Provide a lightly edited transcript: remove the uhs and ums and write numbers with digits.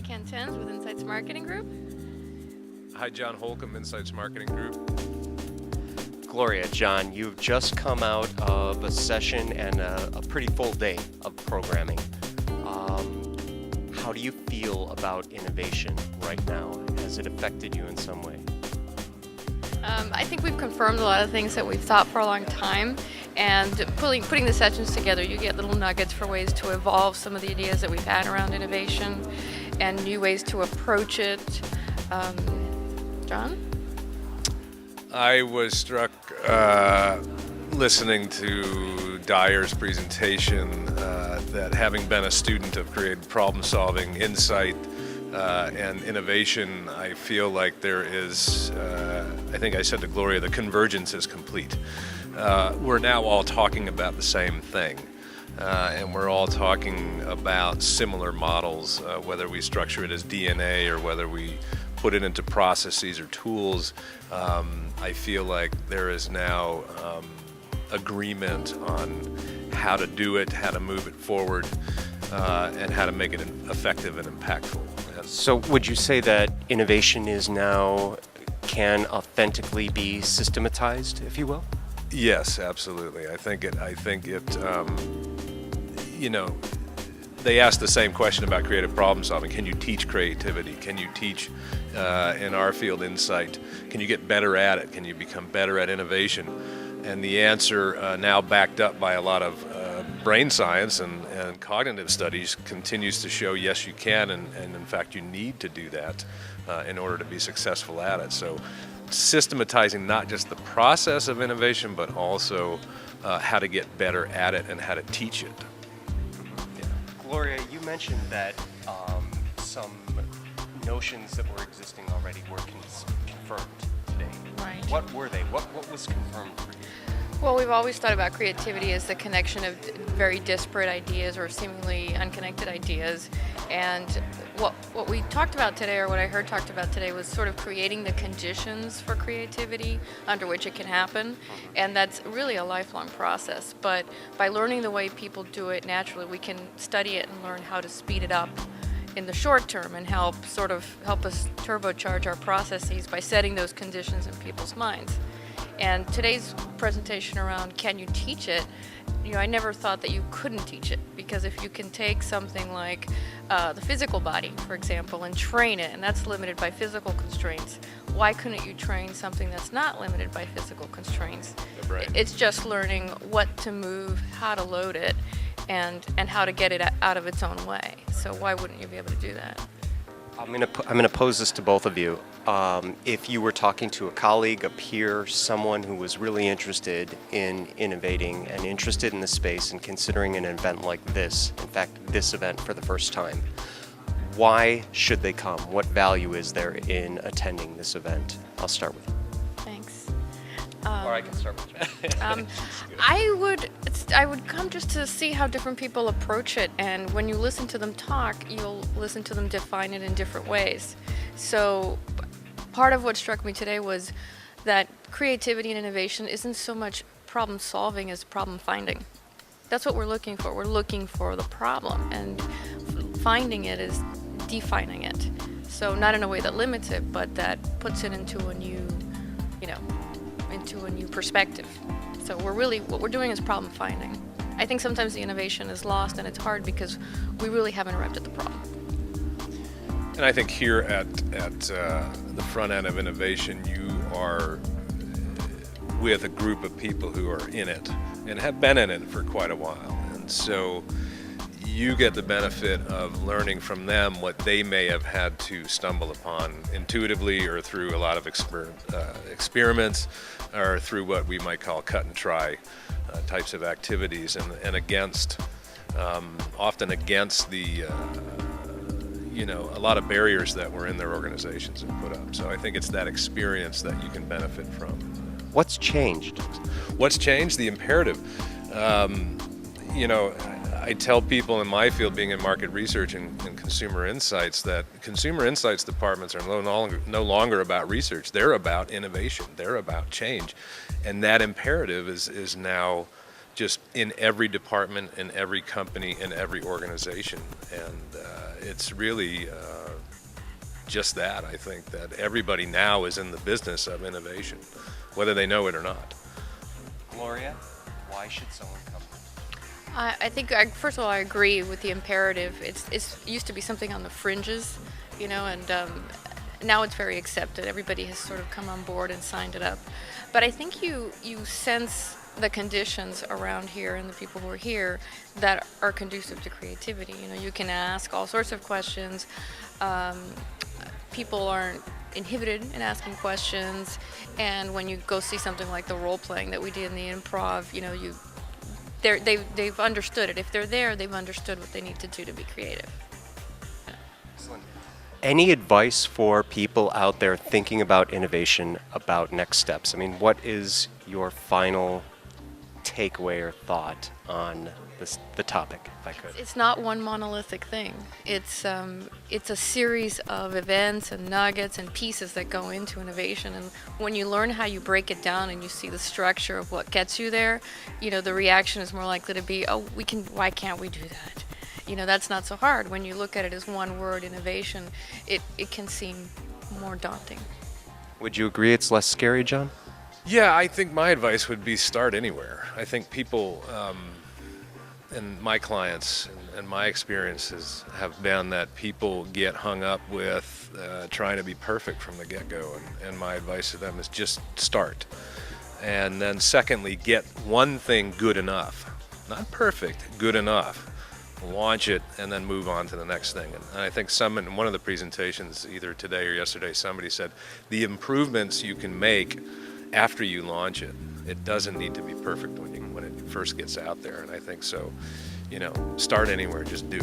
Gloria Cantens with Insights Marketing Group. Hi, John Holcomb, Insights Marketing Group. Gloria, John, you've just come out of a session and a pretty full day of programming. How do you feel about innovation right now? Has it affected you in some way? I think we've confirmed a lot of things that we've thought for a long time, and putting the sessions together, you get little nuggets for ways to evolve some of the ideas that we've had around innovation and new ways to approach it. John? I was struck listening to Dyer's presentation that having been a student of creative problem solving, insight, and innovation, I feel like there is, I think I said to Gloria, the convergence is complete. We're now all talking about the same thing. And we're all talking about similar models, whether we structure it as DNA or whether we put it into processes or tools. I feel like there is now agreement on how to do it, how to move it forward, and how to make it effective and impactful. So would you say that innovation can authentically be systematized, if you will? Yes, absolutely. I think it, they ask the same question about creative problem solving. Can you teach creativity? Can you teach, in our field, insight? Can you get better at it? Can you become better at innovation? And the answer, now backed up by a lot of brain science and cognitive studies, continues to show yes, you can, and in fact you need to do that in order to be successful at it. So systematizing not just the process of innovation, but also how to get better at it and how to teach it. Yeah. Gloria, you mentioned that some notions that were existing already were confirmed today. Right. What were they? What was confirmed for you? Well, we've always thought about creativity as the connection of very disparate ideas or seemingly unconnected ideas. And what we talked about today, or what I heard talked about today, was sort of creating the conditions for creativity under which it can happen. And that's really a lifelong process. But by learning the way people do it naturally, we can study it and learn how to speed it up in the short term and help us turbocharge our processes by setting those conditions in people's minds. And today's presentation around can you teach it, I never thought that you couldn't teach it, because if you can take something like the physical body, for example, and train it, and that's limited by physical constraints, why couldn't you train something that's not limited by physical constraints? It's just learning what to move, how to load it, and how to get it out of its own way. So why wouldn't you be able to do that? I'm going to pose this to both of you. If you were talking to a colleague, a peer, someone who was really interested in innovating and interested in the space and considering an event like this, in fact, this event for the first time, why should they come? What value is there in attending this event? I'll start with you. Thanks. Or I can start with you. I would come just to see how different people approach it, and when you listen to them talk, you'll listen to them define it in different ways. So part of what struck me today was that creativity and innovation isn't so much problem solving as problem finding. That's what we're looking for. We're looking for the problem, and finding it is defining it. So not in a way that limits it, but that puts it into a new, into a new perspective. So what we're doing is problem finding. I think sometimes the innovation is lost, and it's hard because we really haven't interrupted the problem. And I think here at the front end of innovation, you are with a group of people who are in it and have been in it for quite a while. And so you get the benefit of learning from them what they may have had to stumble upon intuitively, or through a lot of experiments, or through what we might call cut and try types of activities, and often against the a lot of barriers that were in their organizations and put up. So I think it's that experience that you can benefit from. What's changed? What's changed? The imperative. I tell people in my field, being in market research and consumer insights, that consumer insights departments are no longer about research. They're about innovation. They're about change. And that imperative is now just in every department, in every company, in every organization. And it's really just that. I think that everybody now is in the business of innovation, whether they know it or not. Gloria, why should someone come? I think, first of all, I agree with the imperative. It's used to be something on the fringes, and now it's very accepted. Everybody has sort of come on board and signed it up. But I think you sense the conditions around here and the people who are here that are conducive to creativity. You can ask all sorts of questions. People aren't inhibited in asking questions, and when you go see something like the role playing that we did in the improv, they've understood it. If they're there, they've understood what they need to do to be creative. Excellent. Any advice for people out there thinking about innovation, about next steps? I mean, what is your final takeaway or thought on the topic, if I could? It's not one monolithic thing. It's a series of events and nuggets and pieces that go into innovation. And when you learn how you break it down and you see the structure of what gets you there, the reaction is more likely to be, oh, why can't we do that? That's not so hard. When you look at it as one word, innovation, it can seem more daunting. Would you agree it's less scary, John? Yeah, I think my advice would be start anywhere. I think people, and my clients and my experiences have been that people get hung up with trying to be perfect from the get-go, and my advice to them is just start. And then secondly, get one thing good enough. Not perfect, good enough. Launch it and then move on to the next thing. And I think in one of the presentations, either today or yesterday, somebody said the improvements you can make after you launch it, it doesn't need to be perfect when it first gets out there. And I think so, start anywhere, just do.